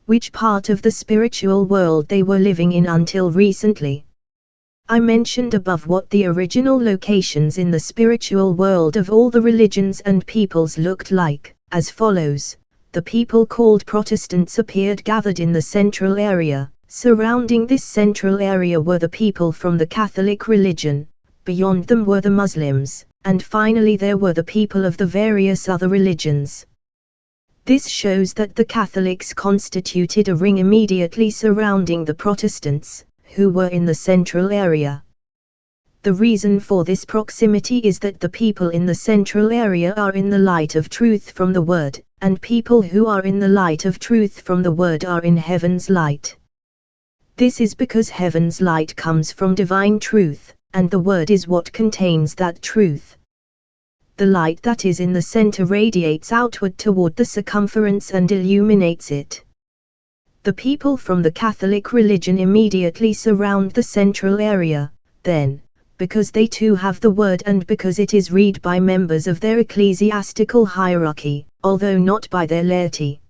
which part of the spiritual world they were living in until recently. I mentioned above what the original locations in the spiritual world of all the religions and peoples looked like, as follows. The people called Protestants appeared gathered in the central area. Surrounding this central area were the people from the Catholic religion, beyond them were the Muslims, and finally there were the people of the various other religions. This shows that the Catholics constituted a ring immediately surrounding the Protestants, who were in the central area. The reason for this proximity is that the people in the central area are in the light of truth from the Word, and people who are in the light of truth from the Word are in heaven's light. This is because heaven's light comes from divine truth, and the Word is what contains that truth. The light that is in the center radiates outward toward the circumference and illuminates it. The people from the Catholic religion immediately surround the central area, then, because they too have the Word and because it is read by members of their ecclesiastical hierarchy, although not by their laity.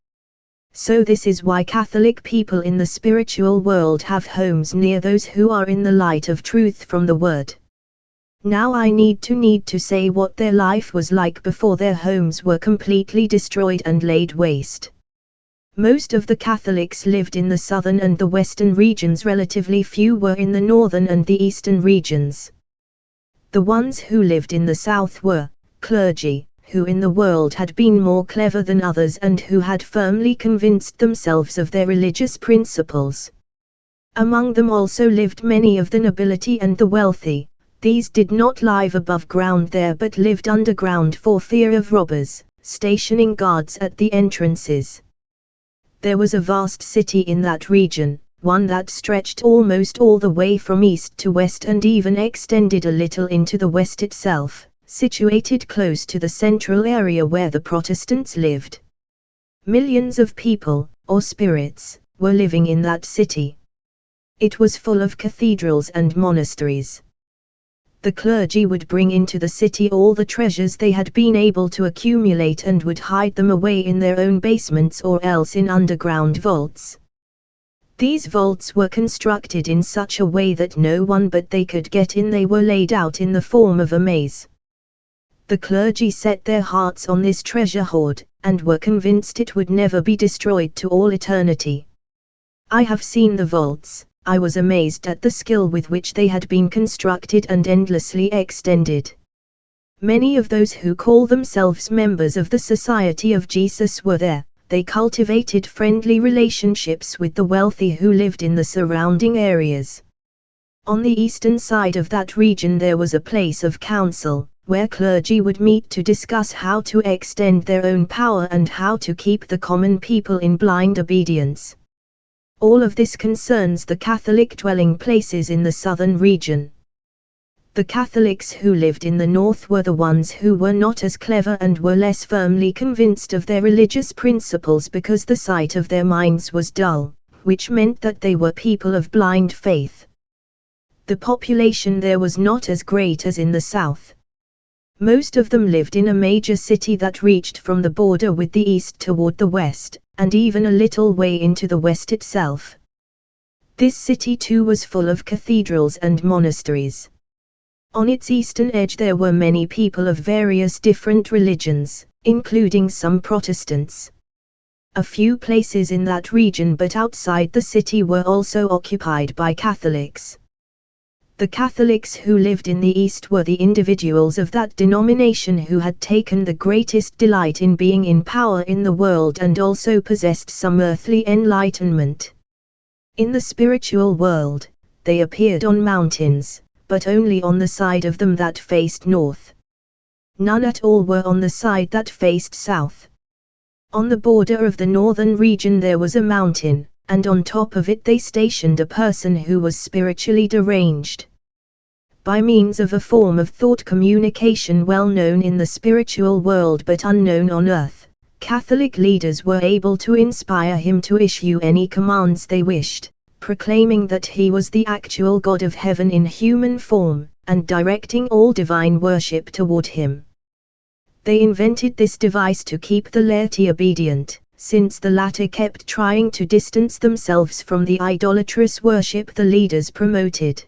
So this is why Catholic people in the spiritual world have homes near those who are in the light of truth from the Word. Now I need to say what their life was like before their homes were completely destroyed and laid waste. Most of the Catholics lived in the southern and the western regions. Relatively few were in the northern and the eastern regions. The ones who lived in the south were clergy, who in the world had been more clever than others and who had firmly convinced themselves of their religious principles. Among them also lived many of the nobility and the wealthy. These did not live above ground there but lived underground for fear of robbers, stationing guards at the entrances. There was a vast city in that region, one that stretched almost all the way from east to west and even extended a little into the west itself, situated close to the central area where the Protestants lived. Millions of people, or spirits, were living in that city. It was full of cathedrals and monasteries. The clergy would bring into the city all the treasures they had been able to accumulate and would hide them away in their own basements or else in underground vaults. These vaults were constructed in such a way that no one but they could get in. They were laid out in the form of a maze. The clergy set their hearts on this treasure hoard, and were convinced it would never be destroyed to all eternity. I have seen the vaults. I was amazed at the skill with which they had been constructed and endlessly extended. Many of those who call themselves members of the Society of Jesus were there. They cultivated friendly relationships with the wealthy who lived in the surrounding areas. On the eastern side of that region there was a place of council, where clergy would meet to discuss how to extend their own power and how to keep the common people in blind obedience. All of this concerns the Catholic dwelling places in the southern region. The Catholics who lived in the north were the ones who were not as clever and were less firmly convinced of their religious principles because the sight of their minds was dull, which meant that they were people of blind faith. The population there was not as great as in the south. Most of them lived in a major city that reached from the border with the east toward the west, and even a little way into the west itself. This city too was full of cathedrals and monasteries. On its eastern edge there were many people of various different religions, including some Protestants. A few places in that region but outside the city were also occupied by Catholics. The Catholics who lived in the East were the individuals of that denomination who had taken the greatest delight in being in power in the world and also possessed some earthly enlightenment. In the spiritual world, they appeared on mountains, but only on the side of them that faced north. None at all were on the side that faced south. On the border of the northern region there was a mountain, and on top of it they stationed a person who was spiritually deranged. By means of a form of thought communication well known in the spiritual world but unknown on earth, Catholic leaders were able to inspire him to issue any commands they wished, proclaiming that he was the actual God of heaven in human form, and directing all divine worship toward him. They invented this device to keep the laity obedient, since the latter kept trying to distance themselves from the idolatrous worship the leaders promoted.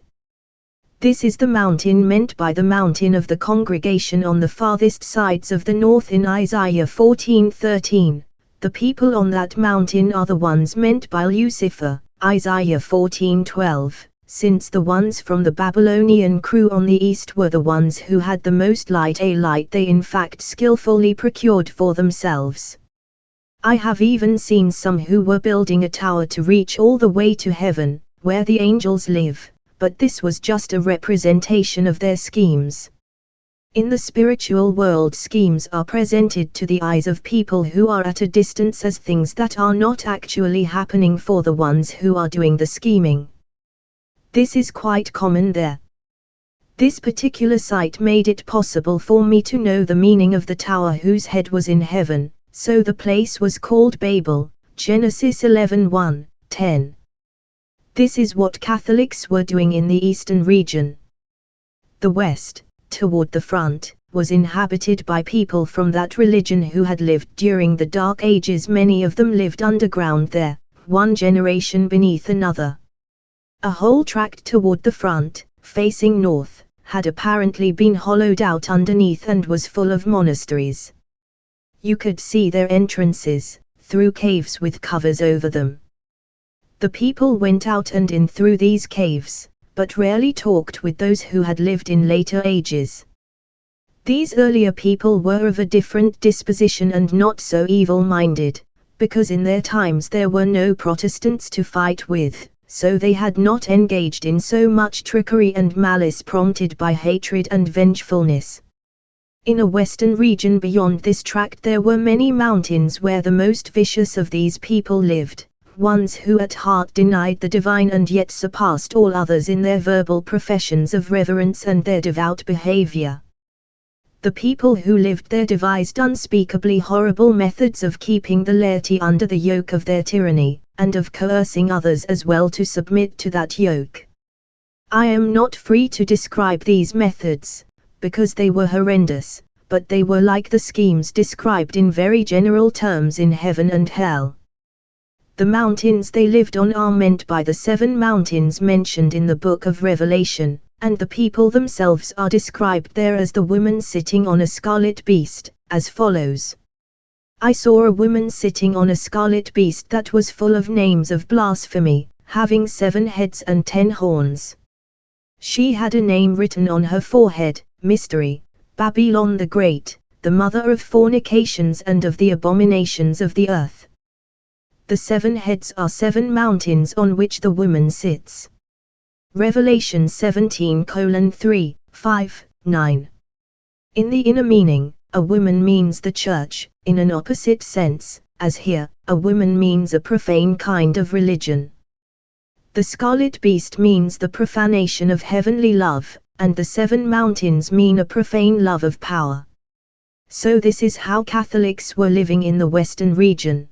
This is the mountain meant by the mountain of the congregation on the farthest sides of the north in Isaiah 14:13. The people on that mountain are the ones meant by Lucifer, Isaiah 14:12, since the ones from the Babylonian crew on the east were the ones who had the most light, a light they in fact skillfully procured for themselves. I have even seen some who were building a tower to reach all the way to heaven, where the angels live, but this was just a representation of their schemes. In the spiritual world, schemes are presented to the eyes of people who are at a distance as things that are not actually happening for the ones who are doing the scheming. This is quite common there. This particular sight made it possible for me to know the meaning of the tower whose head was in heaven, so the place was called Babel, Genesis 11:1-10. This is what Catholics were doing in the eastern region. The west, toward the front, was inhabited by people from that religion who had lived during the Dark Ages. Many of them lived underground there, one generation beneath another. A whole tract toward the front, facing north, had apparently been hollowed out underneath and was full of monasteries. You could see their entrances, through caves with covers over them. The people went out and in through these caves, but rarely talked with those who had lived in later ages. These earlier people were of a different disposition and not so evil-minded, because in their times there were no Protestants to fight with, so they had not engaged in so much trickery and malice prompted by hatred and vengefulness. In a western region beyond this tract there were many mountains where the most vicious of these people lived, ones who at heart denied the divine and yet surpassed all others in their verbal professions of reverence and their devout behavior. The people who lived there devised unspeakably horrible methods of keeping the laity under the yoke of their tyranny, and of coercing others as well to submit to that yoke. I am not free to describe these methods, because they were horrendous, but they were like the schemes described in very general terms in heaven and hell. The mountains they lived on are meant by the 7 mountains mentioned in the book of Revelation, and the people themselves are described there as the woman sitting on a scarlet beast, as follows. I saw a woman sitting on a scarlet beast that was full of names of blasphemy, having 7 heads and 10 horns. She had a name written on her forehead, Mystery, Babylon the Great, the mother of fornications and of the abominations of the earth. The 7 heads are 7 mountains on which the woman sits. Revelation 17:3, 5, 9. In the inner meaning, a woman means the church, in an opposite sense, as here, a woman means a profane kind of religion. The scarlet beast means the profanation of heavenly love, and the 7 mountains mean a profane love of power. So this is how Catholics were living in the western region.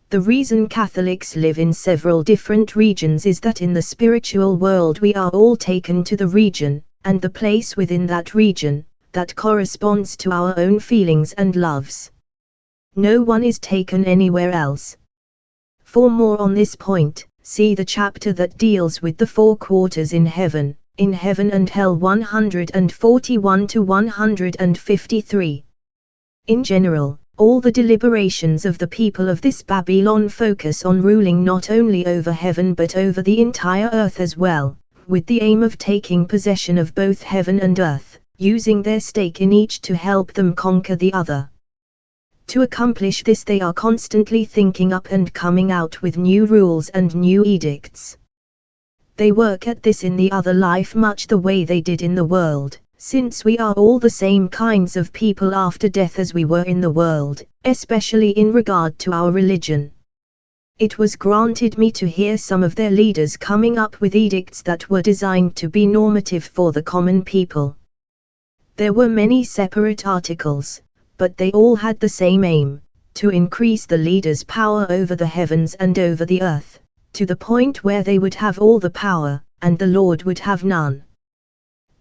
The reason Catholics live in several different regions is that in the spiritual world we are all taken to the region, and the place within that region, that corresponds to our own feelings and loves. No one is taken anywhere else. For more on this point, see the chapter that deals with the 4 quarters in heaven and hell 141 to 153. In general, all the deliberations of the people of this Babylon focus on ruling not only over heaven but over the entire earth as well, with the aim of taking possession of both heaven and earth, using their stake in each to help them conquer the other. To accomplish this they are constantly thinking up and coming out with new rules and new edicts. They work at this in the other life much the way they did in the world, since we are all the same kinds of people after death as we were in the world, especially in regard to our religion. It was granted me to hear some of their leaders coming up with edicts that were designed to be normative for the common people. There were many separate articles, but they all had the same aim, to increase the leaders' power over the heavens and over the earth, to the point where they would have all the power, and the Lord would have none.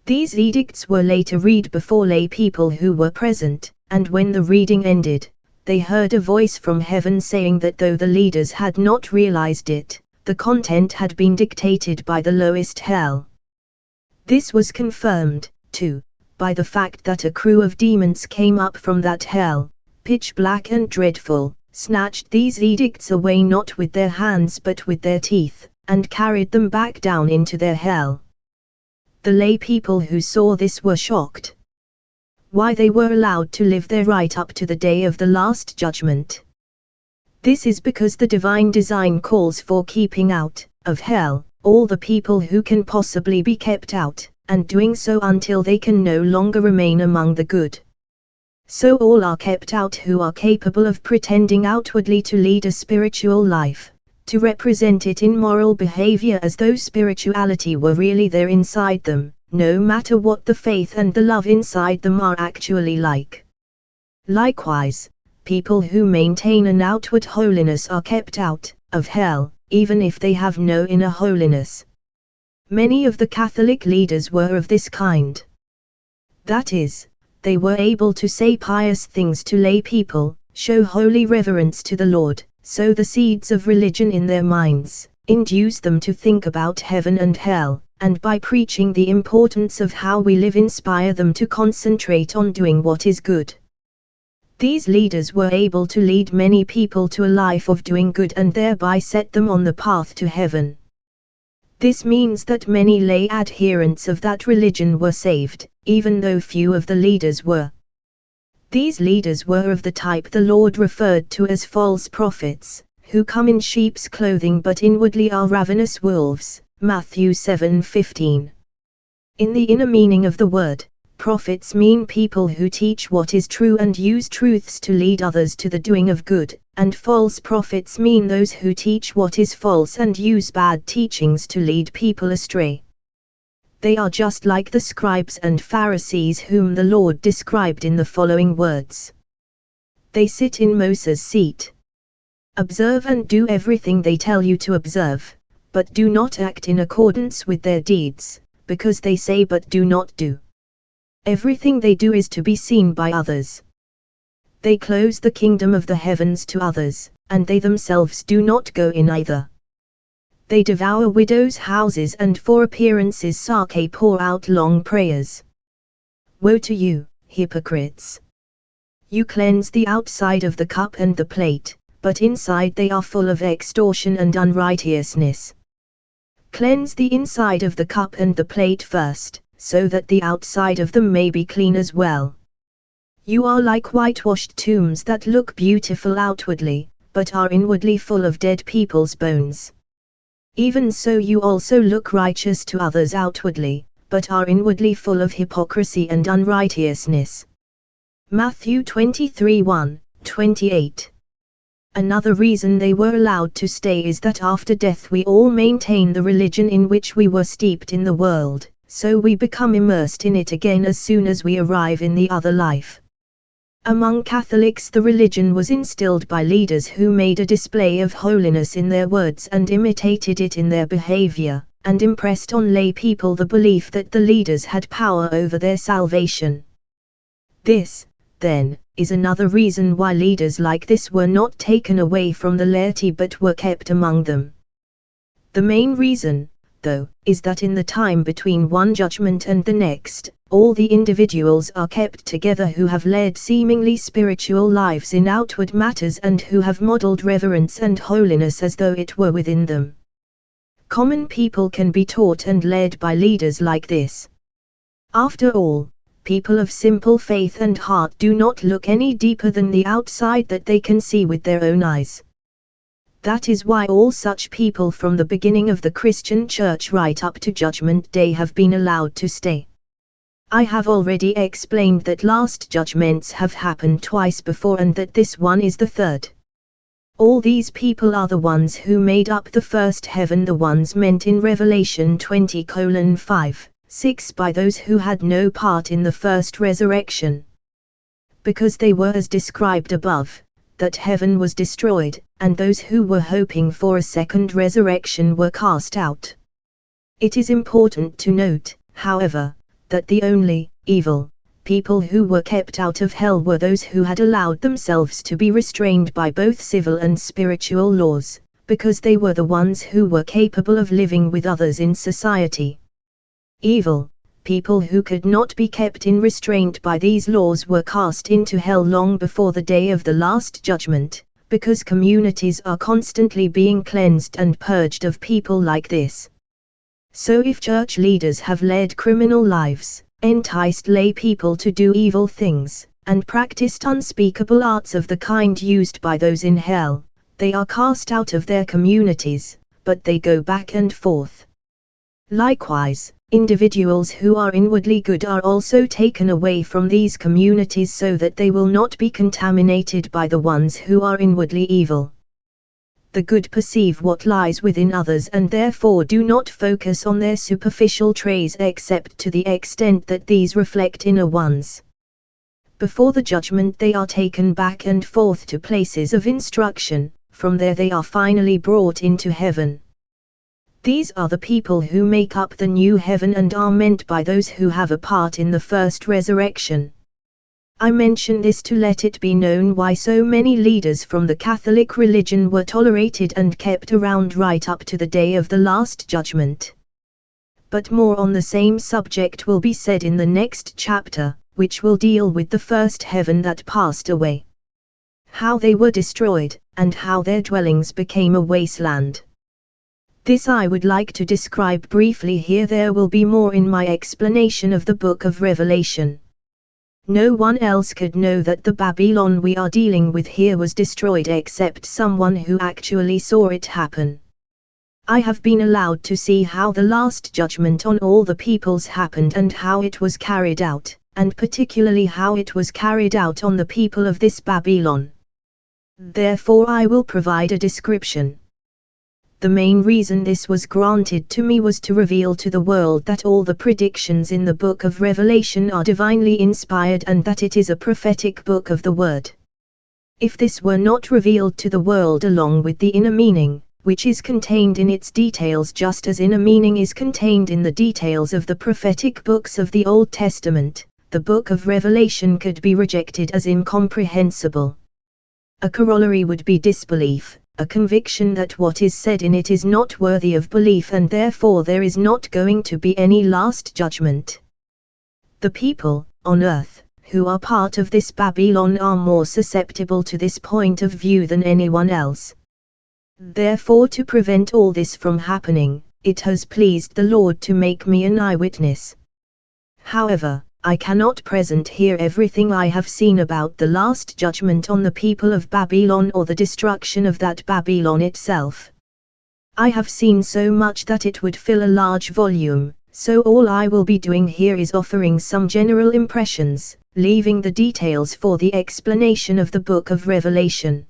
These edicts were later read before lay people who were present, and when the reading ended, they heard a voice from heaven saying that though the leaders had not realized it, the content had been dictated by the lowest hell. This was confirmed, too, by the fact that a crew of demons came up from that hell, pitch black and dreadful, snatched these edicts away not with their hands but with their teeth, and carried them back down into their hell. The lay people who saw this were shocked. Why they were allowed to live there right up to the day of the last judgment. This is because the divine design calls for keeping out of hell all the people who can possibly be kept out, and doing so until they can no longer remain among the good. So all are kept out who are capable of pretending outwardly to lead a spiritual life, to represent it in moral behavior as though spirituality were really there inside them, no matter what the faith and the love inside them are actually like. Likewise, people who maintain an outward holiness are kept out of hell, even if they have no inner holiness. Many of the Catholic leaders were of this kind. That is, they were able to say pious things to lay people, show holy reverence to the Lord, sow the seeds of religion in their minds, induce them to think about heaven and hell, and by preaching the importance of how we live inspire them to concentrate on doing what is good. These leaders were able to lead many people to a life of doing good and thereby set them on the path to heaven. This means that many lay adherents of that religion were saved, even though few of the leaders were. These leaders were of the type the Lord referred to as false prophets, who come in sheep's clothing but inwardly are ravenous wolves, Matthew 7:15. In the inner meaning of the word, prophets mean people who teach what is true and use truths to lead others to the doing of good, and false prophets mean those who teach what is false and use bad teachings to lead people astray. They are just like the scribes and Pharisees whom the Lord described in the following words. They sit in Moses' seat. Observe and do everything they tell you to observe, but do not act in accordance with their deeds, because they say but do not do. Everything they do is to be seen by others. They close the kingdom of the heavens to others, and they themselves do not go in either. They devour widows' houses and for appearances' sake pour out long prayers. Woe to you, hypocrites! You cleanse the outside of the cup and the plate, but inside they are full of extortion and unrighteousness. Cleanse the inside of the cup and the plate first, so that the outside of them may be clean as well. You are like whitewashed tombs that look beautiful outwardly, but are inwardly full of dead people's bones. Even so you also look righteous to others outwardly, but are inwardly full of hypocrisy and unrighteousness. Matthew 23:1-28. Another reason they were allowed to stay is that after death we all maintain the religion in which we were steeped in the world, so we become immersed in it again as soon as we arrive in the other life. Among Catholics the religion was instilled by leaders who made a display of holiness in their words and imitated it in their behavior, and impressed on lay people the belief that the leaders had power over their salvation. This, then, is another reason why leaders like this were not taken away from the laity but were kept among them. The main reason, though, is that in the time between one judgment and the next, all the individuals are kept together who have led seemingly spiritual lives in outward matters and who have modeled reverence and holiness as though it were within them. Common people can be taught and led by leaders like this. After all, people of simple faith and heart do not look any deeper than the outside that they can see with their own eyes. That is why all such people from the beginning of the Christian Church right up to Judgment Day have been allowed to stay. I have already explained that last judgments have happened twice before and that this one is the third. All these people are the ones who made up the first heaven, the ones meant in Revelation 20:5-6 by those who had no part in the first resurrection. Because they were as described above, that heaven was destroyed, and those who were hoping for a second resurrection were cast out. It is important to note, however, that the only evil People who were kept out of hell were those who had allowed themselves to be restrained by both civil and spiritual laws, because they were the ones who were capable of living with others in society. Evil people who could not be kept in restraint by these laws were cast into hell long before the day of the last judgment, because communities are constantly being cleansed and purged of people like this. So if church leaders have led criminal lives, enticed lay people to do evil things, and practiced unspeakable arts of the kind used by those in hell, they are cast out of their communities, but they go back and forth. Likewise, individuals who are inwardly good are also taken away from these communities so that they will not be contaminated by the ones who are inwardly evil. The good perceive what lies within others and therefore do not focus on their superficial traits except to the extent that these reflect inner ones. Before the judgment they are taken back and forth to places of instruction, from there they are finally brought into heaven. These are the people who make up the new heaven and are meant by those who have a part in the first resurrection. I mention this to let it be known why so many leaders from the Catholic religion were tolerated and kept around right up to the day of the last judgment. But more on the same subject will be said in the next chapter, which will deal with the first heaven that passed away. How they were destroyed, and how their dwellings became a wasteland. This I would like to describe briefly here. There will be more in my explanation of the book of Revelation. No one else could know that the Babylon we are dealing with here was destroyed except someone who actually saw it happen. I have been allowed to see how the last judgment on all the peoples happened and how it was carried out, and particularly how it was carried out on the people of this Babylon. Therefore I will provide a description. The main reason this was granted to me was to reveal to the world that all the predictions in the book of Revelation are divinely inspired and that it is a prophetic book of the Word. If this were not revealed to the world along with the inner meaning, which is contained in its details just as inner meaning is contained in the details of the prophetic books of the Old Testament, the book of Revelation could be rejected as incomprehensible. A corollary would be disbelief, a conviction that what is said in it is not worthy of belief and therefore there is not going to be any last judgment. The people, on earth, who are part of this Babylon are more susceptible to this point of view than anyone else. Therefore to prevent all this from happening, it has pleased the Lord to make me an eyewitness. However, I cannot present here everything I have seen about the last judgment on the people of Babylon or the destruction of that Babylon itself. I have seen so much that it would fill a large volume, so all I will be doing here is offering some general impressions, leaving the details for the explanation of the book of Revelation.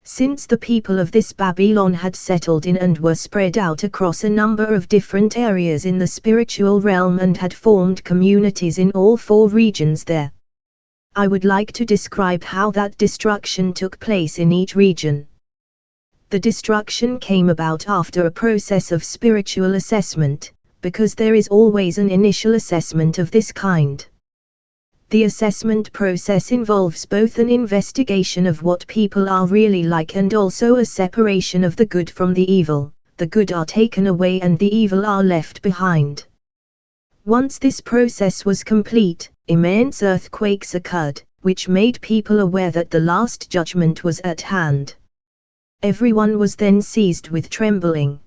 Since the people of this Babylon had settled in and were spread out across a number of different areas in the spiritual realm and had formed communities in all 4 regions there, I would like to describe how that destruction took place in each region. The destruction came about after a process of spiritual assessment, because there is always an initial assessment of this kind. The assessment process involves both an investigation of what people are really like and also a separation of the good from the evil. The good are taken away and the evil are left behind. Once this process was complete, immense earthquakes occurred, which made people aware that the last judgment was at hand. Everyone was then seized with trembling.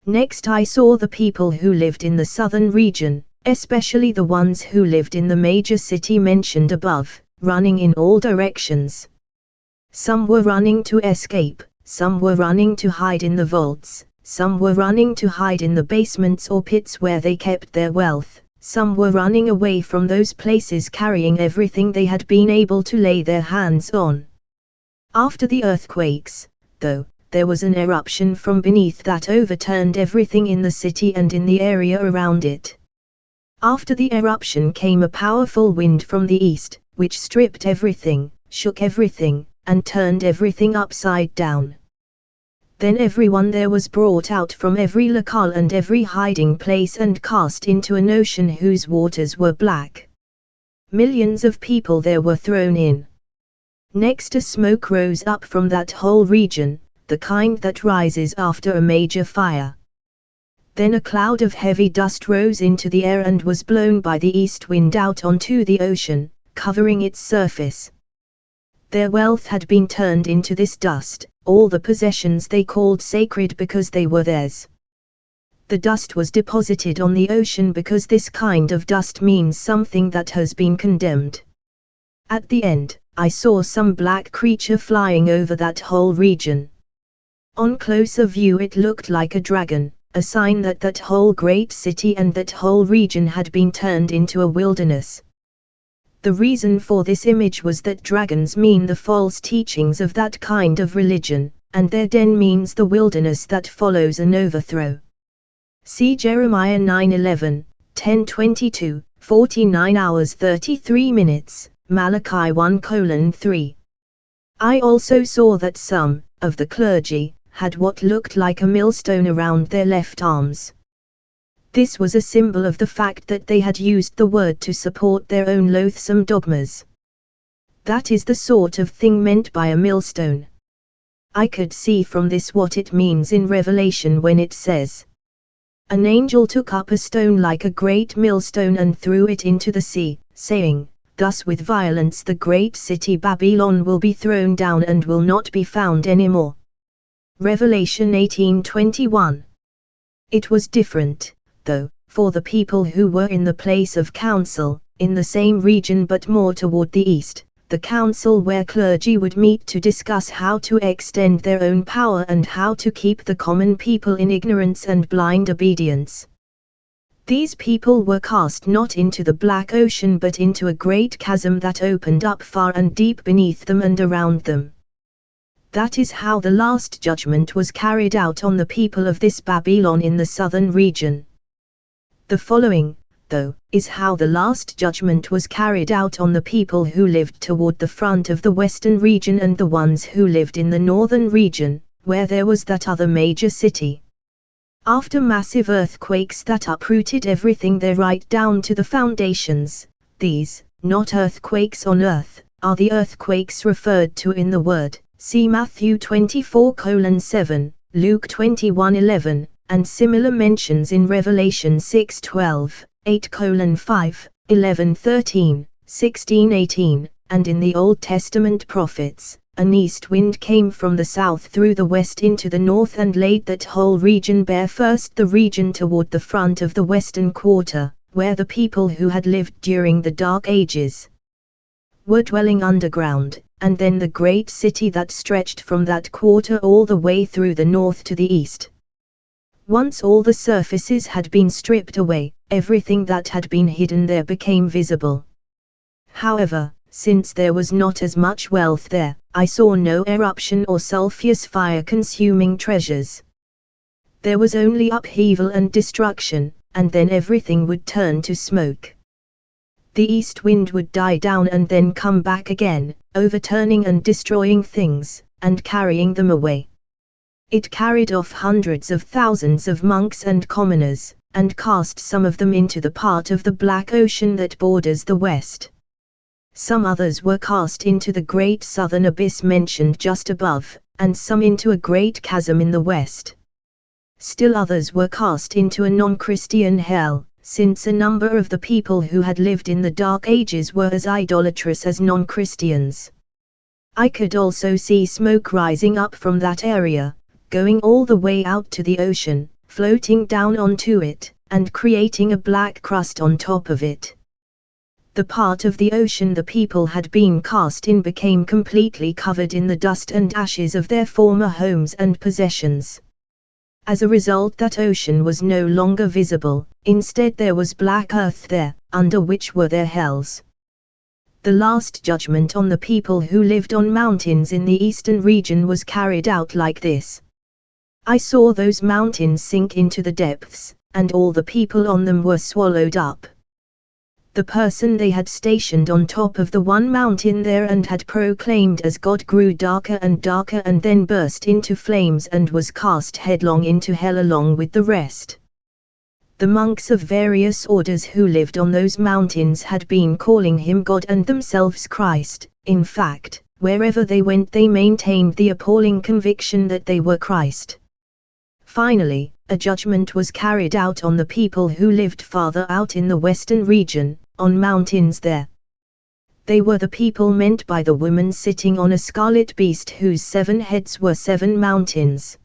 Next I saw the people who lived in the southern region, especially the ones who lived in the major city mentioned above, running in all directions. Some were running to escape, some were running to hide in the vaults, some were running to hide in the basements or pits where they kept their wealth, some were running away from those places carrying everything they had been able to lay their hands on. After the earthquakes, though, there was an eruption from beneath that overturned everything in the city and in the area around it. After the eruption came a powerful wind from the east, which stripped everything, shook everything, and turned everything upside down. Then everyone there was brought out from every locale and every hiding place and cast into an ocean whose waters were black. Millions of people there were thrown in. Next, a smoke rose up from that whole region, the kind that rises after a major fire. Then a cloud of heavy dust rose into the air and was blown by the east wind out onto the ocean, covering its surface. Their wealth had been turned into this dust, all the possessions they called sacred because they were theirs. The dust was deposited on the ocean because this kind of dust means something that has been condemned. At the end, I saw some black creature flying over that whole region. On closer view it looked like a dragon, a sign that that whole great city and that whole region had been turned into a wilderness. The reason for this image was that dragons mean the false teachings of that kind of religion, and their den means the wilderness that follows an overthrow. See Jeremiah 9:11, 10:22, 49 hours 33 minutes, Malachi 1:3. I also saw that some of the clergy had what looked like a millstone around their left arms. This was a symbol of the fact that they had used the word to support their own loathsome dogmas. That is the sort of thing meant by a millstone. I could see from this what it means in Revelation when it says, "An angel took up a stone like a great millstone and threw it into the sea, saying, Thus with violence the great city Babylon will be thrown down and will not be found anymore." Revelation 18:21. It was different, though, for the people who were in the place of council, in the same region but more toward the east, the council where clergy would meet to discuss how to extend their own power and how to keep the common people in ignorance and blind obedience. These people were cast not into the black ocean but into a great chasm that opened up far and deep beneath them and around them. That is how the last judgment was carried out on the people of this Babylon in the southern region. The following, though, is how the last judgment was carried out on the people who lived toward the front of the western region and the ones who lived in the northern region, where there was that other major city. After massive earthquakes that uprooted everything there right down to the foundations, these, not earthquakes on earth, are the earthquakes referred to in the word. See Matthew 24:7, Luke 21:11, and similar mentions in Revelation 6:12, 8:5, 11:13, 16:18, and in the Old Testament prophets. An east wind came from the south through the west into the north and laid that whole region bare, first the region toward the front of the western quarter, where the people who had lived during the Dark Ages were dwelling underground, and then the great city that stretched from that quarter all the way through the north to the east. Once all the surfaces had been stripped away, everything that had been hidden there became visible. However, since there was not as much wealth there, I saw no eruption or sulphurous fire-consuming treasures. There was only upheaval and destruction, and then everything would turn to smoke. The east wind would die down and then come back again, overturning and destroying things, and carrying them away. It carried off hundreds of thousands of monks and commoners, and cast some of them into the part of the Black Ocean that borders the west. Some others were cast into the great southern abyss mentioned just above, and some into a great chasm in the west. Still others were cast into a non-Christian hell, since a number of the people who had lived in the Dark Ages were as idolatrous as non-Christians. I could also see smoke rising up from that area, going all the way out to the ocean, floating down onto it, and creating a black crust on top of it. The part of the ocean the people had been cast in became completely covered in the dust and ashes of their former homes and possessions. As a result, that ocean was no longer visible, instead there was black earth there, under which were their hells. The last judgment on the people who lived on mountains in the eastern region was carried out like this. I saw those mountains sink into the depths, and all the people on them were swallowed up. The person they had stationed on top of the one mountain there and had proclaimed as God grew darker and darker and then burst into flames and was cast headlong into hell along with the rest. The monks of various orders who lived on those mountains had been calling him God and themselves Christ. In fact, wherever they went they maintained the appalling conviction that they were Christ. Finally, a judgment was carried out on the people who lived farther out in the western region, on mountains there. They were the people meant by the woman sitting on a scarlet beast whose 7 heads were 7 mountains.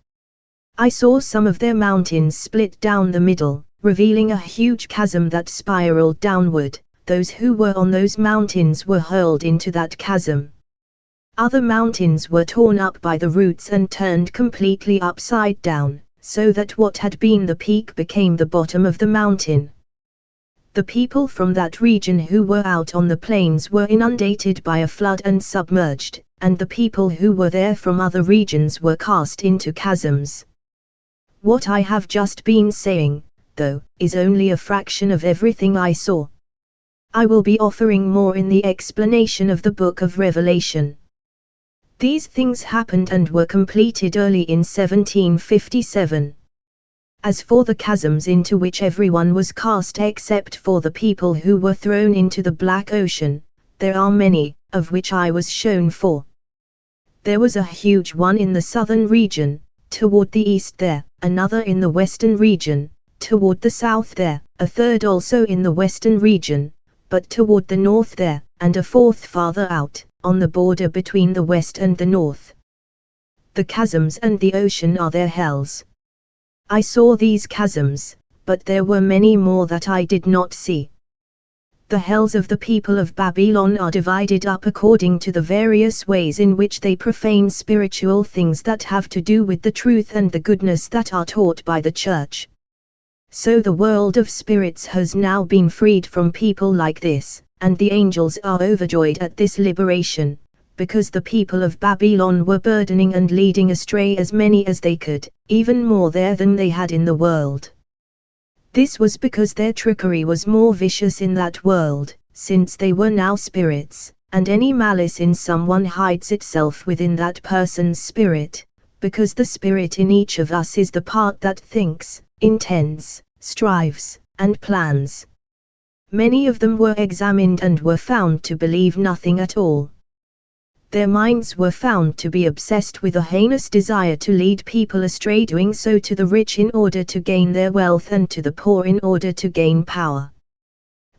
I saw some of their mountains split down the middle, revealing a huge chasm that spiraled downward. Those who were on those mountains were hurled into that chasm. Other mountains were torn up by the roots and turned completely upside down, so that what had been the peak became the bottom of the mountain. The people from that region who were out on the plains were inundated by a flood and submerged, and the people who were there from other regions were cast into chasms. What I have just been saying, though, is only a fraction of everything I saw. I will be offering more in the explanation of the book of Revelation. These things happened and were completed early in 1757. As for the chasms into which everyone was cast except for the people who were thrown into the Black Ocean, there are many, of which I was shown 4. There was a huge one in the southern region, toward the east there, another in the western region, toward the south there, a third also in the western region, but toward the north there, and a 4th farther out, on the border between the west and the north. The chasms and the ocean are their hells. I saw these chasms, but there were many more that I did not see. The hells of the people of Babylon are divided up according to the various ways in which they profane spiritual things that have to do with the truth and the goodness that are taught by the church. So the world of spirits has now been freed from people like this, and the angels are overjoyed at this liberation, because the people of Babylon were burdening and leading astray as many as they could, even more there than they had in the world. This was because their trickery was more vicious in that world, since they were now spirits, and any malice in someone hides itself within that person's spirit, because the spirit in each of us is the part that thinks, intends, strives, and plans. Many of them were examined and were found to believe nothing at all. Their minds were found to be obsessed with a heinous desire to lead people astray, doing so to the rich in order to gain their wealth and to the poor in order to gain power.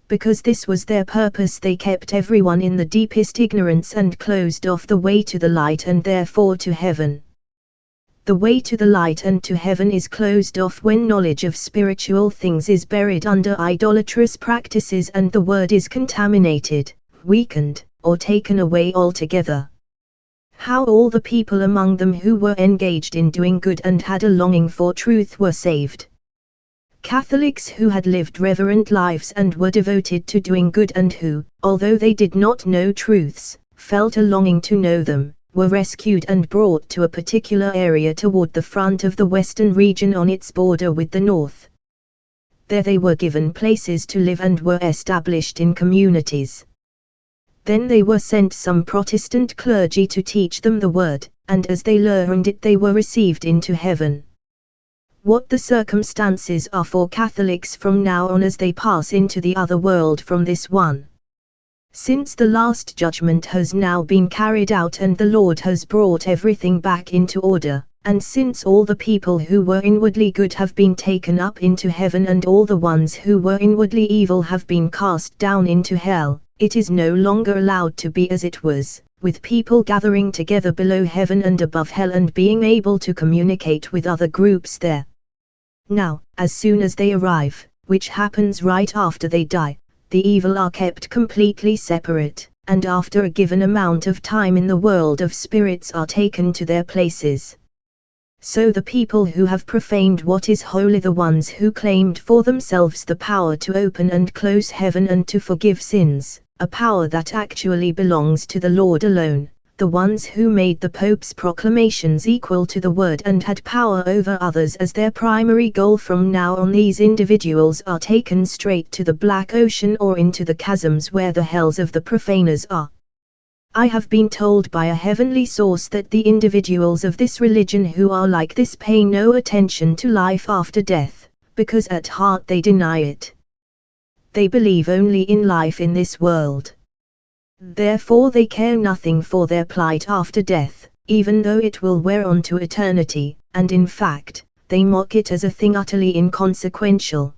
Because this was their purpose, they kept everyone in the deepest ignorance and closed off the way to the light and therefore to heaven. The way to the light and to heaven is closed off when knowledge of spiritual things is buried under idolatrous practices and the word is contaminated, weakened, or taken away altogether. How all the people among them who were engaged in doing good and had a longing for truth were saved. Catholics who had lived reverent lives and were devoted to doing good and who, although they did not know truths, felt a longing to know them, were rescued and brought to a particular area toward the front of the western region on its border with the north. There they were given places to live and were established in communities. Then they were sent some Protestant clergy to teach them the word, and as they learned it they were received into heaven. What the circumstances are for Catholics from now on as they pass into the other world from this one. Since the last judgment has now been carried out and the Lord has brought everything back into order, and since all the people who were inwardly good have been taken up into heaven and all the ones who were inwardly evil have been cast down into hell, it is no longer allowed to be as it was, with people gathering together below heaven and above hell and being able to communicate with other groups there. Now, as soon as they arrive, which happens right after they die, the evil are kept completely separate, and after a given amount of time in the world of spirits are taken to their places. So the people who have profaned what is holy, the ones who claimed for themselves the power to open and close heaven and to forgive sins, a power that actually belongs to the Lord alone, the ones who made the Pope's proclamations equal to the word and had power over others as their primary goal, from now on these individuals are taken straight to the Black Ocean or into the chasms where the hells of the profaners are. I have been told by a heavenly source that the individuals of this religion who are like this pay no attention to life after death, because at heart they deny it. They believe only in life in this world. Therefore they care nothing for their plight after death, even though it will wear on to eternity, and in fact, they mock it as a thing utterly inconsequential.